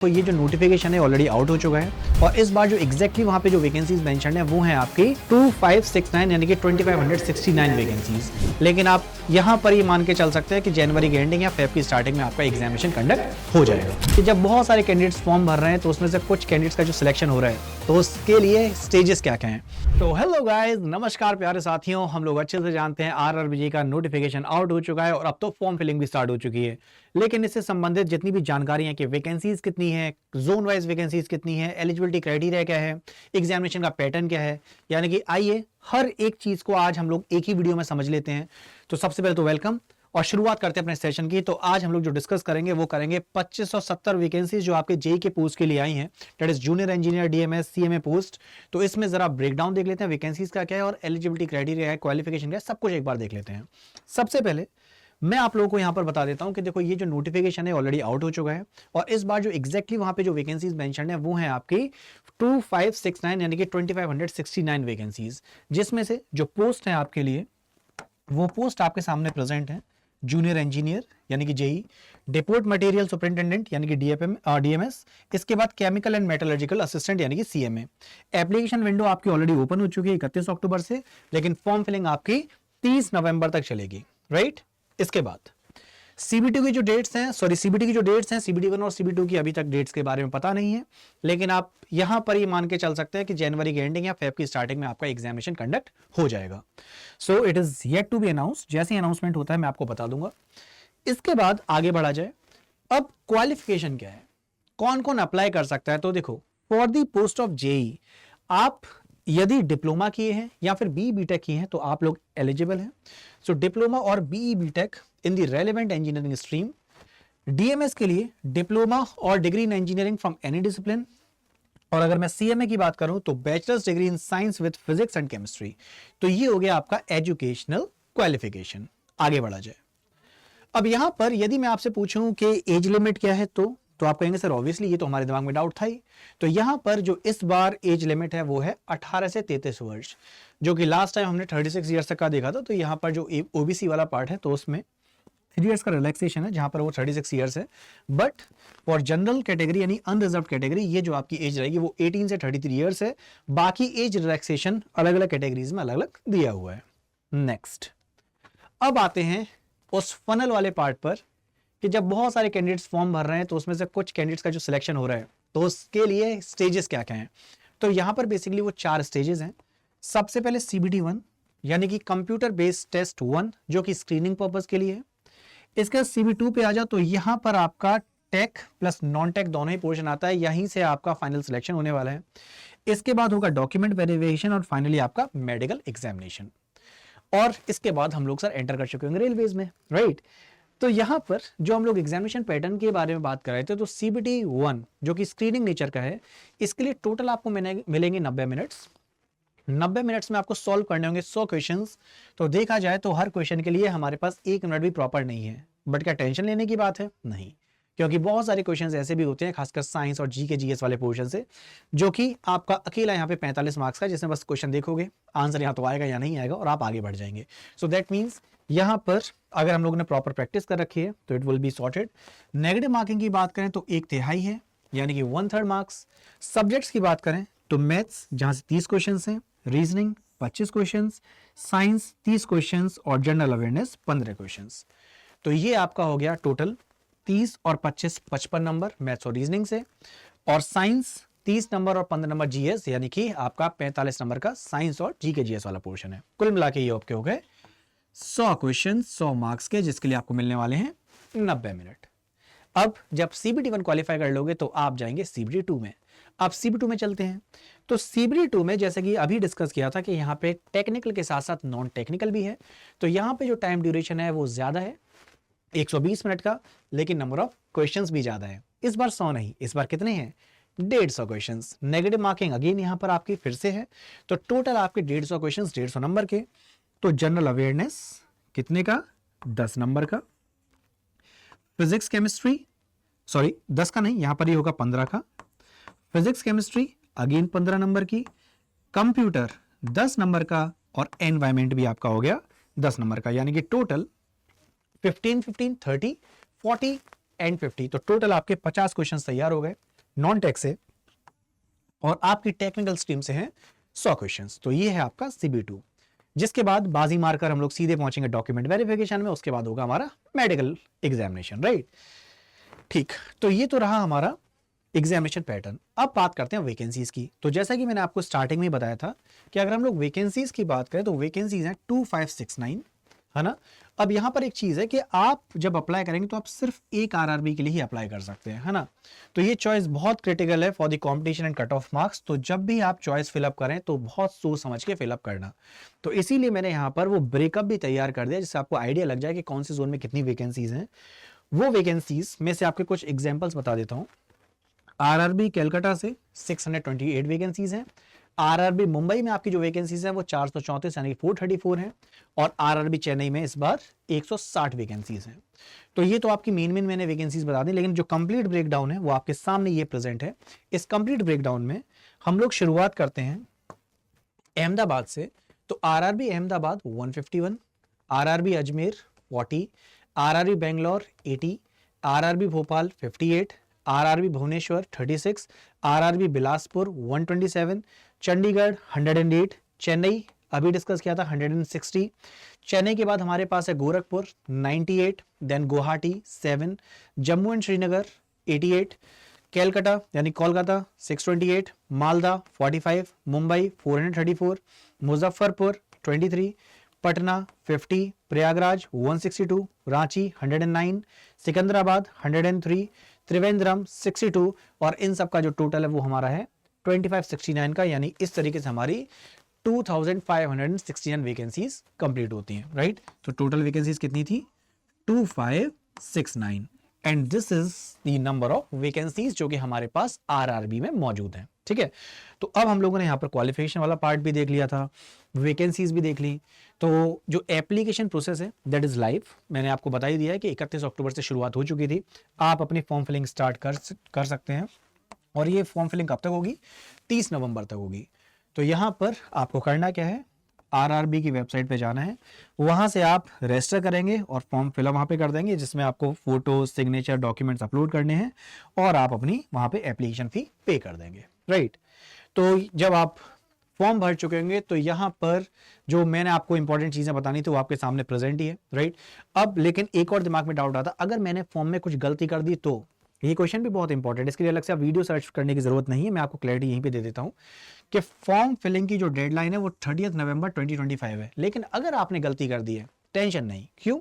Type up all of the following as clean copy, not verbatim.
तो ये जो नोटिफिकेशन है ऑलरेडी आउट हो चुका है और इस बार जो एग्जैक्टली वहां पे जो वैकेंसीज मेंशन है वो है आपकी 2569 यानी कि 2569 वैकेंसीज। लेकिन आप यहां पर ये मान के चल सकते हैं कि जनवरी की एंडिंग या फेब की स्टार्टिंग में आपका एग्जामिनेशन कंडक्ट हो जाएगा। कि जब बहुत सारे कैंडिडेट्स फॉर्म भर रहे हैं तो उसमें से कुछ कैंडिडेट्स का जो सिलेक्शन हो रहा है तो उसके लिए स्टेजेस क्या क्या हैं। तो हेलो गाइस, नमस्कार प्यारे साथियों, हम लोग अच्छे से जानते हैं आरआरबी का नोटिफिकेशन आउट हो चुका है और अब तो फॉर्म फिलिंग भी स्टार्ट हो चुकी है। लेकिन इससे संबंधित जितनी भी जानकारी है कि वैकेंसीज कितनी है, जोन वाइज वैकेंसीज कितनी है, एलिजिबिलिटी क्राइटेरिया क्या है, एग्जामिनेशन का पैटर्न क्या है, यानी कि आइए हर एक चीज को आज हम लोग एक ही वीडियो में समझ लेते हैं। तो सबसे पहले तो वेलकम और शुरुआत करते हैं अपने सेशन की। तो आज हम लोग जो डिस्कस करेंगे वो करेंगे 2570 वैकेंसीज जो आपके जेई के पोस्ट के लिए आई हैं, that is junior engineer, DMs, CMA post. तो इसमें जरा ब्रेकडाउन देख लेते हैं, वैकेंसीज का क्या है और एलिजिबिलिटी क्राइटेरिया है, क्वालिफिकेशन क्या है, सब कुछ एक बार देख लेते हैं। सबसे पहले मैं आप लोगों को यहां पर बता देता हूं कि देखो ये जो नोटिफिकेशन है ऑलरेडी आउट हो चुका है और इस बार जो एग्जैक्टली वहां पे जो वैकेंसीज मेंशन है वो है आपकी 2569 यानी कि 2569 वैकेंसीज, जिसमें से जो पोस्ट है आपके लिए वो पोस्ट आपके सामने प्रेजेंट है। जूनियर इंजीनियर यानी कि जेई, डिपोट मटेरियल सुपरिंटेंडेंट यानी कि डीएमएस, इसके बाद केमिकल एंड मेटलर्जिकल असिस्टेंट यानी कि सीएमए। एप्लीकेशन विंडो आपकी ऑलरेडी ओपन हो चुकी है 31 अक्टूबर से, लेकिन फॉर्म फिलिंग आपकी 30 नवंबर तक चलेगी, राइट। इसके बाद सीबीटी की जो डेट्स हैं, सीबीटी 1 और सीबीटी 2 की अभी तक डेट्स के बारे में पता नहीं है, लेकिन आप यहां पर ये मान के चल सकते हैं कि जनवरी की एंडिंग या फेब की स्टार्टिंग में आपका एग्जामिनेशन कंडक्ट हो जाएगा। So it is yet to be announced, जैसे ही अनाउंसमेंट होता है मैं आपको बता दूंगा। इसके बाद आगे बढ़ा जाए। अब क्वालिफिकेशन क्या है, कौन कौन अप्लाई कर सकता है। तो देखो, for the post of JE आप यदि डिप्लोमा किए हैं या फिर बी बीटेक किए हैं तो आप लोग एलिजिबल हैं। सो डिप्लोमा और B BTech in the relevant engineering stream. DMS के लिए डिप्लोमा और degree in engineering from any discipline. और अगर मैं सीएमए की बात करूं तो bachelor's degree in science with physics and chemistry. तो ये हो गया आपका एजुकेशनल क्वालिफिकेशन। आगे बढ़ा जाए। अब यहां पर यदि मैं आपसे पूछूं कि एज लिमिट क्या है तो आप कहेंगे सर ऑब्वियसली ये तो हमारे दिमाग में डाउट था ही। तो यहां पर जो इस बार एज लिमिट है वो है 18 से 33 वर्ष, जो कि लास्ट टाइम हमने 36 ईयर्स तक का देखा था। तो यहां पर जो ओबीसी वाला पार्ट है तो उसमें 3 ईयर्स का रिलैक्सेशन है, जहां पर वो 36 ईयर्स है। बट फॉर जनरल कैटेगरी यानी अनरिजर्व कैटेगरी ये जो आपकी एज रहेगी वो 18 से 33 ईयर्स है। बाकी एज रिलैक्सेशन अलग अलग कैटेगरीज में अलग अलग दिया हुआ है। नेक्स्ट, अब आते हैं उस फनल वाले पार्ट पर कि जब बहुत सारे कैंडिडेट्स फॉर्म भर रहे हैं तो उसमें से कुछ कैंडिडेट्स का जो सिलेक्शन हो रहा है तो उसके लिए स्टेजेस क्या क्या हैं। तो यहां पर बेसिकली वो 4 स्टेजेस हैं। सबसे पहले सीबीटी 1 यानी कि कंप्यूटर बेस्ड टेस्ट 1 जो कि स्क्रीनिंग पर्पस के लिए है। इसके बाद सीबी 2 पे आ जाओ तो यहां पर आपका टेक प्लस नॉन टेक दोनों ही पोर्शन आता है, यहीं से आपका फाइनल सिलेक्शन होने वाला है। इसके बाद होगा डॉक्यूमेंट वेरिफिकेशन और फाइनली आपका मेडिकल एग्जामिनेशन। और इसके बाद हम लोग सर एंटर कर चुके होंगे रेलवेज में, राइट। तो यहां पर जो हम लोग एग्जामिनेशन पैटर्न के बारे में बात कर रहे थे तो सीबीटी 1 जो कि स्क्रीनिंग नेचर का है, इसके लिए टोटल आपको मिलेंगे 90 मिनट्स। 90 मिनट्स में आपको सॉल्व करने होंगे 100 क्वेश्चंस। तो देखा जाए तो हर क्वेश्चन के लिए हमारे पास 1 मिनट भी प्रॉपर नहीं है, बट क्या टेंशन लेने की बात है? नहीं, क्योंकि बहुत सारे क्वेश्चंस ऐसे भी होते हैं खासकर साइंस और जीके जीएस वाले पोर्शन से, जो कि आपका अकेला यहाँ पे 45 मार्क्स का, जिसमें बस क्वेश्चन देखोगे, आंसर यहाँ तो आएगा या नहीं आएगा और आप आगे बढ़ जाएंगे। सो दैट मीन्स यहाँ पर अगर हम लोगों ने प्रॉपर प्रैक्टिस कर रखी है तो it will be sorted. Negative marking की बात करें तो 1/3 है, यानी कि 1/3 मार्क्स। सब्जेक्ट्स की बात करें तो मैथ्स जहां से 30 क्वेश्चन हैं, रीजनिंग 25 क्वेश्चन, साइंस 30 क्वेश्चन और जनरल अवेयरनेस 15 क्वेश्चन। तो ये आपका हो गया टोटल 30 और 25 55 नंबर मैथ्स और रीजनिंग से, और साइंस 30 नंबर और 15 नंबर जीएस, यानी कि आपका 45 नंबर का साइंस और जीके जीएस वाला पोर्शन है। कुल मिला के ये आपके हो गए 100 क्वेश्चन 100 मार्क्स के, जिसके लिए आपको मिलने वाले हैं 90 मिनट। अब जब सीबीटी 1 क्वालिफाई कर लोगे तो आप जाएंगे सीबीटी 2 में। अब सीबीटी 2 में चलते हैं। तो सीबीटी 2 में जैसे कि अभी डिस्कस किया था कि यहाँ पे टेक्निकल के साथ साथ नॉन टेक्निकल भी है। तो यहाँ पे जो टाइम ड्यूरेशन है वो ज्यादा है 120 मिनट का, लेकिन नंबर ऑफ क्वेश्चंस भी ज्यादा है। इस बार 100 नहीं, इस बार कितने हैं? 150 क्वेश्चंस। नेगेटिव मार्किंग अगेन यहाँ पर आपकी फिर से है, तो टोटल आपके 150 क्वेश्चंस 150 नंबर के। तो जनरल अवेयरनेस कितने का? 10 नंबर का। फिजिक्स केमिस्ट्री 10 का नहीं, यहां पर ही होगा 15 का। फिजिक्स केमिस्ट्री अगेन 15 नंबर की। कंप्यूटर 10 नंबर का और एनवायरमेंट भी आपका हो गया 10 नंबर का, यानी कि टोटल 15 15 30 40 एंड 50। तो टोटल आपके 50 क्वेश्चन तैयार हो गए। नॉन टेक से और आपकी टेक्निकल स्ट्रीम से हैं 100 क्वेश्चंस। तो ये है आपका CB2, जिसके बाद बाजी मारकर हम लोग सीधे पहुंचेंगे डॉक्यूमेंट वेरिफिकेशन में, उसके बाद होगा हमारा मेडिकल एग्जामिनेशन, राइट। ठीक, तो ये तो रहा हमारा एग्जामिनेशन पैटर्न। अब बात करते हैं वैकेंसीज की। तो जैसा कि मैंने आपको स्टार्टिंग में बताया था कि अगर हम लोग वैकेंसीज की बात करें तो वैकेंसीज हैं 2569, है ना। अब यहां पर एक चीज है कि आप जब अप्लाई करेंगे तो आप सिर्फ एक आरआरबी के लिए ही अप्लाई कर सकते हैं, है ना। तो ये चॉइस बहुत क्रिटिकल है for the competition and cut off marks. तो जब भी आप चॉइस फिलअप करें तो बहुत सोच समझ के फिलअप करना। तो इसीलिए मैंने यहाँ पर वो ब्रेकअप भी तैयार कर दिया जिससे आपको आइडिया लग जाए कि कौन से जोन में कितनी वैकेंसीज हैं। वो वैकेंसीज में से आपके कुछ एग्जाम्पल्स बता देता हूँ। आरआरबी कलकत्ता से 628 वैकेंसीज हैं। आरआरबी मुंबई में आपकी जो वैकेंसीज हैं वो 434 यानी 434 हैं। और आरआरबी चेन्नई में इस बार 160 वैकेंसीज हैं। तो ये तो आपकी मेन मैंने वैकेंसीज बता दी, लेकिन जो कंप्लीट ब्रेकडाउन है वो आपके सामने ये प्रेजेंट है। इस कंप्लीट ब्रेकडाउन में हम लोग शुरुआत करते हैं अहमदाबाद से। तो RRB Ahmedabad 151, RRB Ajmer 40, RRB Bangalore 80, RRB Bhopal 58, RRB Bhubaneswar 36, RRB Bilaspur 127, Chandigarh 108, Chennai अभी डिस्कस किया था 160। चेन्नई के बाद हमारे पास है गोरखपुर 98, देन गुवाहाटी 7, जम्मू एंड श्रीनगर 88, कलकत्ता यानी कोलकाता 628, मालदा 45, मुंबई 434, मुजफ्फरपुर 23, पटना 50, प्रयागराज 162, रांची 109, सिकंदराबाद 103, त्रिवेंद्रम 62, और इन सब का जो टोटल है वो हमारा है 2569 का। यानी इस तरीके से हमारी 2569 वैकेंसीज कंप्लीट होती हैं, राइट। तो टोटल वैकेंसीज कितनी थी? 2569, and this is the number of vacancies जो कि हमारे पास आरआरबी में मौजूद है, ठीक है। तो अब हम लोगों ने यहाँ पर क्वालिफिकेशन वाला पार्ट भी देख लिया था, वैकेंसीज भी देख ली। तो जो एप्लीकेशन प्रोसेस है दैट इज लाइव, मैंने आपको बता ही दिया है कि 31 अक्टूबर से शुरुआत हो चुकी थी। आप अपनी फॉर्म फिलिंग स्टार्ट कर सकते हैं, और ये फॉर्म फिलिंग कब तक होगी? 30 नवंबर तक होगी। तो यहाँ पर आपको करना क्या है, आरआरबी की वेबसाइट पे जाना है, वहां से आप रजिस्टर करेंगे और फॉर्म फिलअप वहां पे कर देंगे, जिसमें आपको फोटो, सिग्नेचर, डॉक्यूमेंट्स अपलोड करने हैं, और आप अपनी वहां पे एप्लीकेशन फी पे कर देंगे, राइट। तो जब आप फॉर्म भर चुके होंगे तो यहाँ पर जो मैंने आपको इंपॉर्टेंट चीजें बतानी थी वो आपके सामने प्रेजेंट ही है, राइट। अब लेकिन एक और दिमाग में डाउट आता, अगर मैंने फॉर्म में कुछ गलती कर दी तो? ये क्वेश्चन भी बहुत इंपॉर्टेंट है, इसके लिए अलग से आप वीडियो सर्च करने की जरूरत नहीं है, मैं आपको क्लैरिटी यहीं पे दे देता हूं कि फॉर्म फिलिंग की जो डेडलाइन है वो 30 नवंबर 2025 है। लेकिन अगर आपने गलती कर दी है, टेंशन नहीं, क्यों?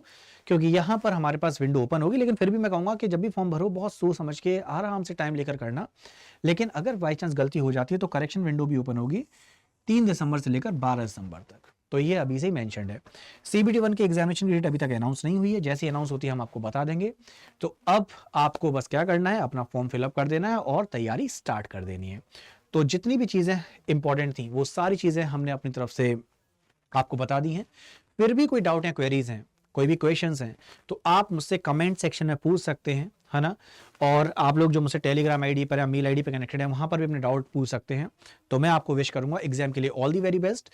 क्योंकि यहां पर हमारे पास विंडो ओपन होगी। लेकिन फिर भी मैं कहूंगा कि जब भी फॉर्म भरो बहुत सोच समझ के आराम से टाइम लेकर करना। लेकिन अगर बाई चांस गलती हो जाती है तो करेक्शन विंडो भी ओपन होगी 3 दिसंबर से लेकर 12 दिसंबर तक। तो ये अभी से ही मेंशन्ड है। CBT 1 की एग्जामिनेशन की डेट अभी तक अनाउंस नहीं हुई है, जैसे अनाउंस होती है हम आपको बता देंगे। तो अब आपको बस क्या करना है, अपना फॉर्म फिलअप कर देना है और तैयारी स्टार्ट कर देनी है। तो जितनी भी चीजें इंपॉर्टेंट थी वो सारी चीजें हमने अपनी तरफ से आपको बता दी हैं। फिर भी कोई डाउट या क्वेरीज हैं, कोई भी क्वेश्चंस हैं, तो आप मुझसे कमेंट सेक्शन में पूछ सकते हैं, है ना। और आप लोग जो मुझसे टेलीग्राम आईडी पर या मेल आईडी पर कनेक्टेड है वहां पर भी अपने डाउट पूछ सकते हैं। तो मैं आपको विश करूंगा एग्जाम के लिए ऑल दी वेरी बेस्ट।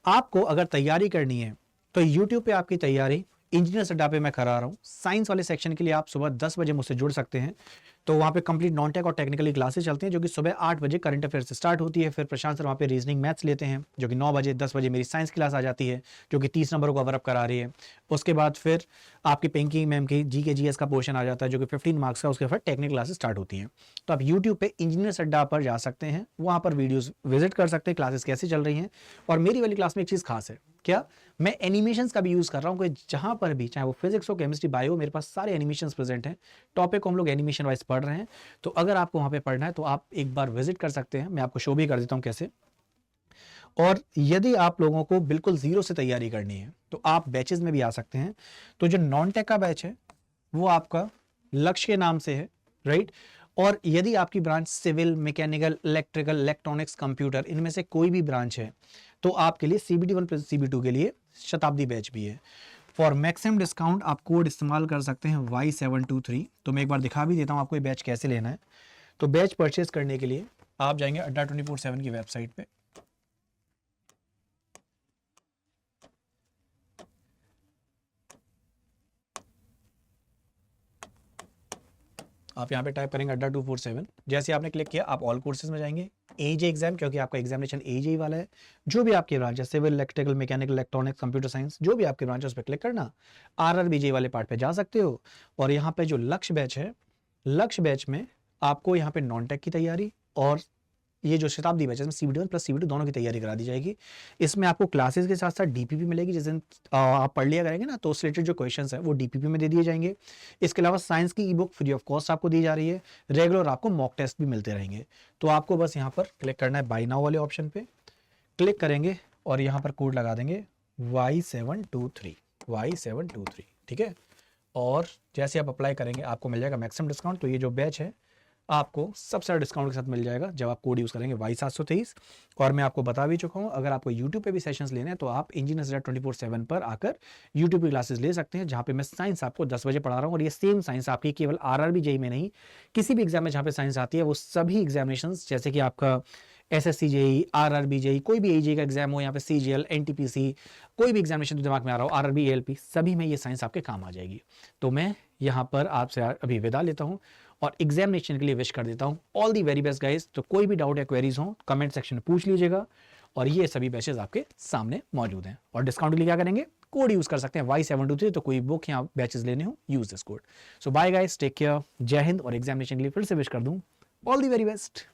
आपको अगर तैयारी करनी है तो यूट्यूब पे आपकी तैयारी इंजीनियर्स अड्डा पे मैं करा रहा हूँ। साइंस वाले सेक्शन के लिए आप सुबह 10 बजे मुझसे जुड़ सकते हैं। तो वहाँ पे कंप्लीट नॉन टेक और टेक्निकली क्लासेस चलती हैं, जो कि सुबह 8 बजे करंट अफेयर से स्टार्ट होती है। फिर प्रशांत सर वहाँ पे रीजनिंग मैथ्स लेते हैं, जो कि 9 बजे 10 बजे मेरी साइंस क्लास आ जाती है, जो कि 30 नंबरों को कवर अप करा रही है। उसके बाद फिर आपकी पिंकी मैम की GK GS का पोर्शन आ जाता है, जो कि 15 मार्क्स का। उसके बाद टेक्निकल क्लासेस स्टार्ट होती हैं। तो आप यूट्यूब पे इंजीनियर्स अड्डा पर जा सकते हैं, वहाँ पर वीडियोज विजिट कर सकते हैं, क्लासेस कैसे चल रही हैं। और मेरी वाली क्लास में एक चीज़ खास है, क्या? मैं एनिमेशंस का भी यूज़ कर रहा हूँ, कि जहाँ पर भी, चाहे वो फिजिक्स हो, केमिस्ट्री, बायो, मेरे पास सारे एनिमेशंस प्रेजेंट हैं। टॉपिक को हम लोग एनिमेशन वाइज पढ़ रहे हैं। तो अगर आपको वहाँ पे पढ़ना है तो आप एक बार विजिट कर सकते हैं, मैं आपको शो भी कर देता हूँ कैसे। और यदि आप लोगों को बिल्कुल जीरो से तैयारी करनी है तो आप बैचेज में भी आ सकते हैं। तो जो नॉन टेक का बैच है वो आपका लक्ष्य के नाम से है, राइट। और यदि आपकी branch civil, mechanical, electrical, electronics, computer, इनमें से कोई भी ब्रांच है तो आपके लिए CBT 1 प्लस CBT 2 के लिए शताब्दी बैच भी है। फॉर मैक्सिमम डिस्काउंट आप कोड इस्तेमाल कर सकते हैं Y723। तो मैं एक बार दिखा भी देता हूँ आपको ये बैच कैसे लेना है। तो बैच परचेज करने के लिए आप जाएंगे अड्डा 24/7 की वेबसाइट पे। आप यहाँ पे टाइप करेंगे अड्डा 247। जैसे आपने क्लिक किया आप ऑल कोर्सेज में जाएंगे, एजे एग्जाम, क्योंकि आपका एग्जामिनेशन एजे ही वाला है। जो भी आपकी ब्रांच है, civil, electrical, mechanical, electronics, computer science, जो भी आपकी ब्रांच है उस पर क्लिक करना, आरआरबीजे वाले पार्ट पे जा सकते हो। और यहाँ पे जो लक्ष्य बैच है, लक्ष्य बैच में आपको यहाँ पे नॉन टेक की तैयारी और ये जो शताब्दी बैच है इसमें CBT1 प्लस CBT दोनों की तैयारी करा दी जाएगी। इसमें आपको क्लासेस के साथ साथ DPP मिलेगी, जिस दिन आप पढ़ लिया करेंगे ना तो उस रिलेटेड जो क्वेश्चंस हैं वो DPP में दे दिए जाएंगे। इसके अलावा साइंस की ई बुक फ्री ऑफ कॉस्ट आपको दी जा रही है। रेगुलर आपको मॉक टेस्ट भी मिलते रहेंगे। तो आपको बस यहाँ पर क्लिक करना है बाय नाउ वाले ऑप्शन पे, क्लिक करेंगे और यहाँ पर कोड लगा देंगे Y723, ठीक है। और जैसे आप अप्लाई करेंगे आपको मिल जाएगा मैक्सिमम डिस्काउंट। तो ये जो बैच है आपको सबसे ज़्यादा डिस्काउंट के साथ मिल जाएगा जब आप कोड यूज़ करेंगे Y723। और मैं आपको बता भी चुका हूँ, अगर आपको YouTube पे भी सेशंस लेने हैं तो आप इंजीनियर्स अड्डा 24/7 पर आकर YouTube की क्लासेस ले सकते हैं, जहाँ पे मैं साइंस आपको 10 बजे पढ़ा रहा हूँ। और ये सेम साइंस आपकी केवल RRB JEE में नहीं, किसी भी एग्जाम में जहाँ पे साइंस आती है वो सभी एग्जामिनेशन, जैसे कि आपका SSC JEE, RRB JEE, कोई भी AJ का एग्जाम हो, यहाँ पे CGL, NTPC, कोई भी एग्जामिनेशन दिमाग में आ रहा हो, RRB ALP, सभी में ये साइंस आपके काम आ जाएगी। तो मैं यहाँ पर आपसे अभी विदा लेता हूँ और एग्जामिनेशन के लिए विश कर देता हूँ all the very best guys. तो कोई भी डाउट या क्वेरीज हो कमेंट सेक्शन में पूछ लीजिएगा। और ये सभी बैचेस आपके सामने मौजूद हैं। और डिस्काउंट के लिए क्या करेंगे, कोड यूज कर सकते हैं Y723। तो कोई बुक या बैचेस लेने हो use this code. So bye guys, take care, जय हिंद। और एग्जामिनेशन के लिए फिर से विश कर दूं ऑल दी वेरी बेस्ट।